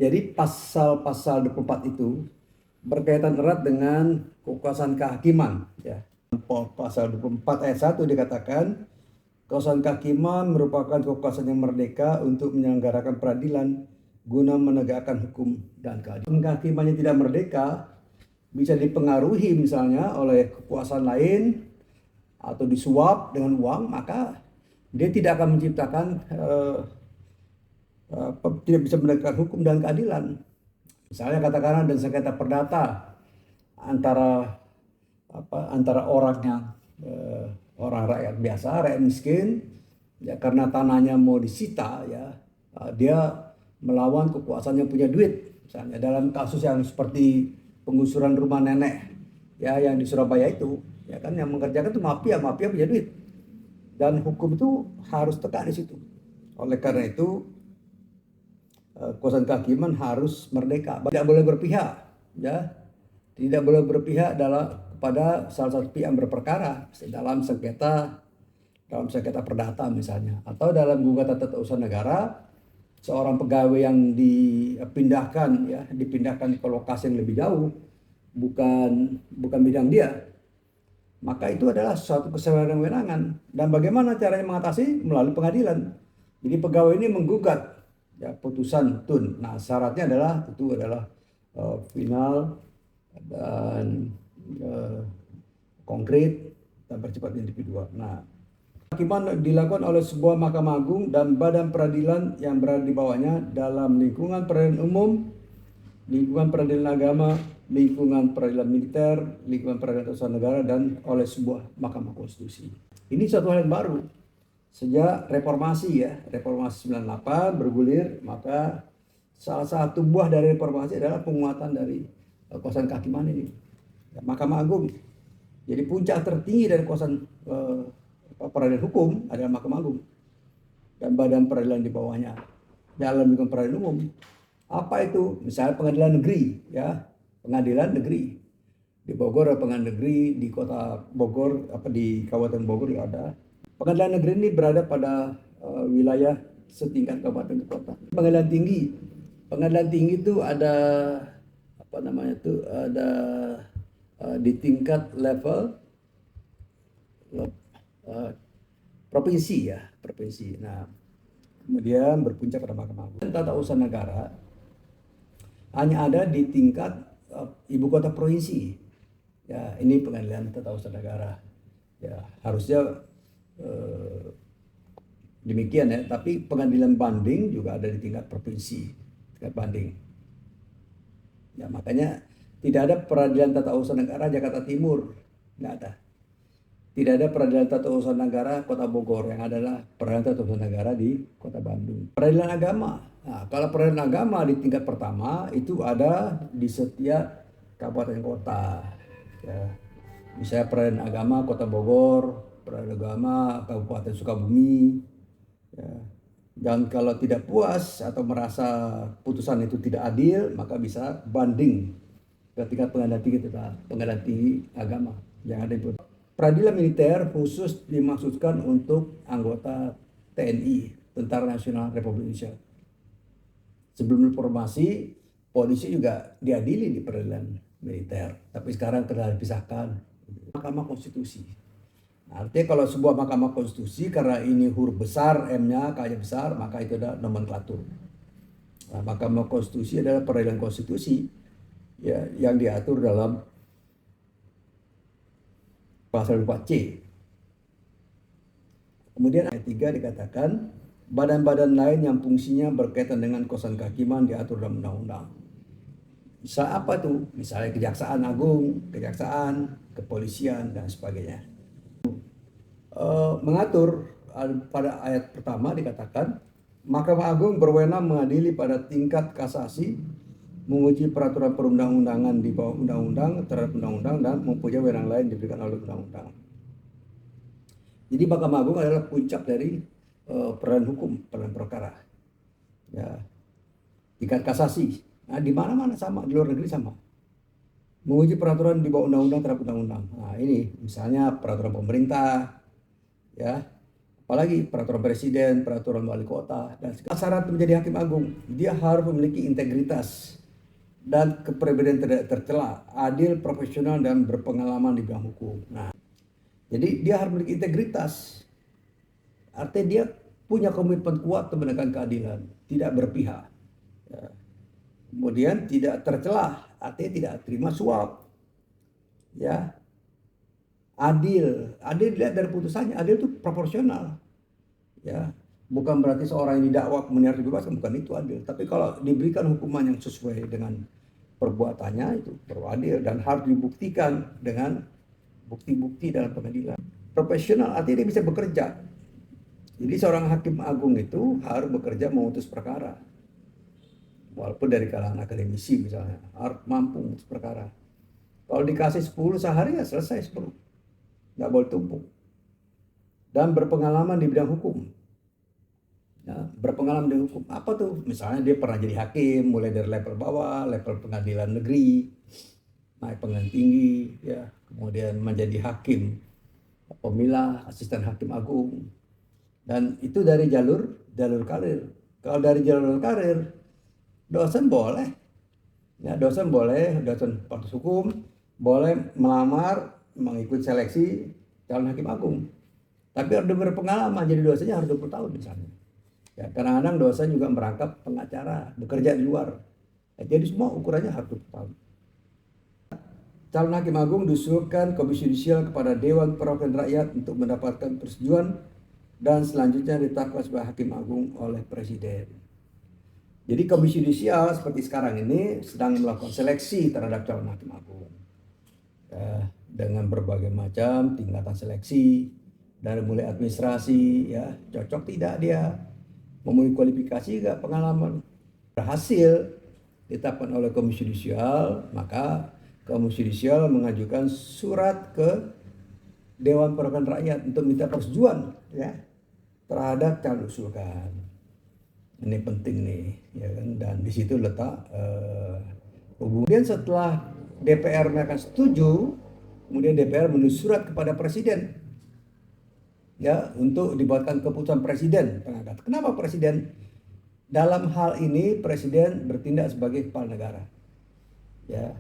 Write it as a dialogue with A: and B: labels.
A: Jadi pasal-pasal 24 itu berkaitan erat dengan kekuasaan kehakiman. Ya. Pasal 24 ayat 1 dikatakan, kekuasaan kehakiman merupakan kekuasaan yang merdeka untuk menyelenggarakan peradilan guna menegakkan hukum dan keadilan. Kehakiman yang tidak merdeka bisa dipengaruhi misalnya oleh kekuasaan lain atau disuap dengan uang, maka dia tidak akan menciptakan tidak bisa menegakkan hukum dan keadilan. Misalnya katakanlah dan sengketa perdata antara orang yang orang rakyat biasa, rakyat miskin, ya karena tanahnya mau disita, ya dia melawan kekuasaan yang punya duit. Misalnya dalam kasus yang seperti penggusuran rumah nenek, ya yang di Surabaya itu, ya kan yang mengerjakan itu mafia punya duit, dan hukum itu harus tegak di situ. Oleh karena itu kekuasaan kehakiman harus merdeka, tidak boleh berpihak, ya tidak boleh berpihak kepada salah satu pihak yang berperkara dalam sengketa perdata misalnya, atau dalam gugatan tata usaha negara seorang pegawai yang dipindahkan ke lokasi yang lebih jauh, bukan bidang dia, maka itu adalah suatu kewenangan. Dan bagaimana caranya mengatasi? Melalui pengadilan. Jadi pegawai ini menggugat ya putusan tun. Nah, syaratnya adalah final dan konkret dan bersifat individual. Nah, kehakiman dilakukan oleh sebuah mahkamah agung dan badan peradilan yang berada di bawahnya dalam lingkungan peradilan umum, lingkungan peradilan agama, lingkungan peradilan militer, lingkungan peradilan tata usaha negara, dan oleh sebuah mahkamah konstitusi. Ini suatu hal yang baru. Sejak reformasi reformasi 98 bergulir, maka salah satu buah dari reformasi adalah penguatan dari kekuasaan kehakiman ini. Mahkamah Agung. Jadi puncak tertinggi dari kekuasaan peradilan hukum adalah Mahkamah Agung dan badan peradilan di bawahnya dalam lingkungan peradilan umum. Apa itu? Misalnya pengadilan negeri, pengadilan negeri di Bogor ada pengadilan negeri, di kota Bogor di Kabupaten Bogor juga ada. Pengadilan negeri ini berada pada wilayah setingkat kabupaten ke kota. Pengadilan tinggi itu ada ada di tingkat level provinsi. Nah, kemudian berpuncak pada Mahkamah Agung. Tata usaha negara hanya ada di tingkat ibu kota provinsi. Ya, ini pengadilan tata usaha negara. Ya, harusnya demikian ya, tapi pengadilan banding juga ada di tingkat provinsi, tingkat banding. Ya, makanya tidak ada peradilan tata usaha negara Jakarta Timur, nggak ada. Tidak ada peradilan tata usaha negara Kota Bogor, yang adalah peradilan tata usaha negara di Kota Bandung. Peradilan agama, nah, kalau peradilan agama di tingkat pertama itu ada di setiap kabupaten kota. Ya. Misalnya peradilan agama Kota Bogor, peradilan agama Kabupaten Sukabumi. Ya. Dan kalau tidak puas atau merasa putusan itu tidak adil, maka bisa banding ke tingkat pengadilan tinggi agama yang ada di peradilan militer khusus dimaksudkan untuk anggota TNI, Tentara Nasional Republik Indonesia. Sebelum reformasi, polisi juga diadili di peradilan militer, tapi sekarang telah dipisahkan. Mahkamah Konstitusi. Artinya kalau sebuah Mahkamah Konstitusi, karena ini huruf besar, M-nya K-nya besar, maka itu adalah nomenklatur. Nah, Mahkamah Konstitusi adalah peradilan konstitusi ya, yang diatur dalam pasal 4C. Kemudian ayat 3 dikatakan, badan-badan lain yang fungsinya berkaitan dengan kekuasaan kehakiman diatur dalam undang-undang. Misal apa tuh? Misalnya Kejaksaan Agung, Kejaksaan, Kepolisian, dan sebagainya. Mengatur pada ayat pertama dikatakan, Mahkamah Agung berwenang mengadili pada tingkat kasasi, menguji peraturan perundang-undangan di bawah undang-undang, terhadap undang-undang, dan mempunyai wewenang lain diberikan oleh undang-undang. Jadi Mahkamah Agung adalah puncak dari peradilan hukum, peradilan perkara. Ya, tingkat kasasi. Nah, di mana-mana sama, di luar negeri sama. Menguji peraturan di bawah undang-undang terhadap undang-undang. Nah, ini misalnya peraturan pemerintah, ya, Apalagi peraturan presiden, peraturan wali kota, dan segala syarat menjadi hakim agung. Dia harus memiliki integritas dan kepribadian tidak tercela, adil, profesional, dan berpengalaman di bidang hukum. Nah, jadi dia harus memiliki integritas. Artinya dia punya komitmen kuat untuk menegakkan keadilan, tidak berpihak. Ya. Kemudian tidak tercelah, artinya tidak terima suap. Ya, adil dilihat dari putusannya, adil itu proporsional. Ya, bukan berarti seorang yang didakwa kemudian harus dibebaskan, bukan itu adil. Tapi kalau diberikan hukuman yang sesuai dengan perbuatannya itu baru adil dan harus dibuktikan dengan bukti-bukti dalam pengadilan. Profesional artinya dia bisa bekerja. Jadi seorang hakim agung itu harus bekerja memutus perkara. Walaupun dari kalangan akademisi misalnya, harus mampu memutus perkara. Kalau dikasih 10 sehari ya selesai 10. Nggak boleh tumpuk. Dan berpengalaman di bidang hukum. Ya, berpengalaman di hukum. Apa tuh? Misalnya dia pernah jadi hakim, mulai dari level bawah, level pengadilan negeri, naik pengadilan tinggi, ya, kemudian menjadi hakim pemilah, asisten hakim agung. Dan itu dari jalur karir. Kalau dari jalur karir, dosen boleh. Ya, dosen fakultas hukum boleh melamar mengikuti seleksi calon hakim agung. Tapi harus berpengalaman, jadi dosennya harus 20 tahun misalnya. Ya, kadang-kadang dosen juga merangkap pengacara, bekerja di luar. Ya, jadi semua ukurannya harus 20 tahun. Calon hakim agung diusulkan Komisi Yudisial kepada Dewan Perwakilan Rakyat untuk mendapatkan persetujuan dan selanjutnya ditetapkan sebagai hakim agung oleh Presiden. Jadi Komisi Yudisial seperti sekarang ini sedang melakukan seleksi terhadap calon hakim agung. Ya, dengan berbagai macam tingkatan seleksi, dari mulai administrasi, ya cocok tidak dia, memenuhi kualifikasi juga, pengalaman. Berhasil ditetapkan oleh Komisi Yudisial, maka Komisi Yudisial mengajukan surat ke Dewan Perwakilan Rakyat untuk minta persetujuan ya terhadap calon usulkan. Ini penting nih, ya kan? Dan di situ letak kemudian setelah DPR akan setuju, kemudian DPR menulis surat kepada Presiden ya untuk dibuatkan keputusan Presiden pengangkat. Kenapa Presiden? Dalam hal ini Presiden bertindak sebagai kepala negara. Ya.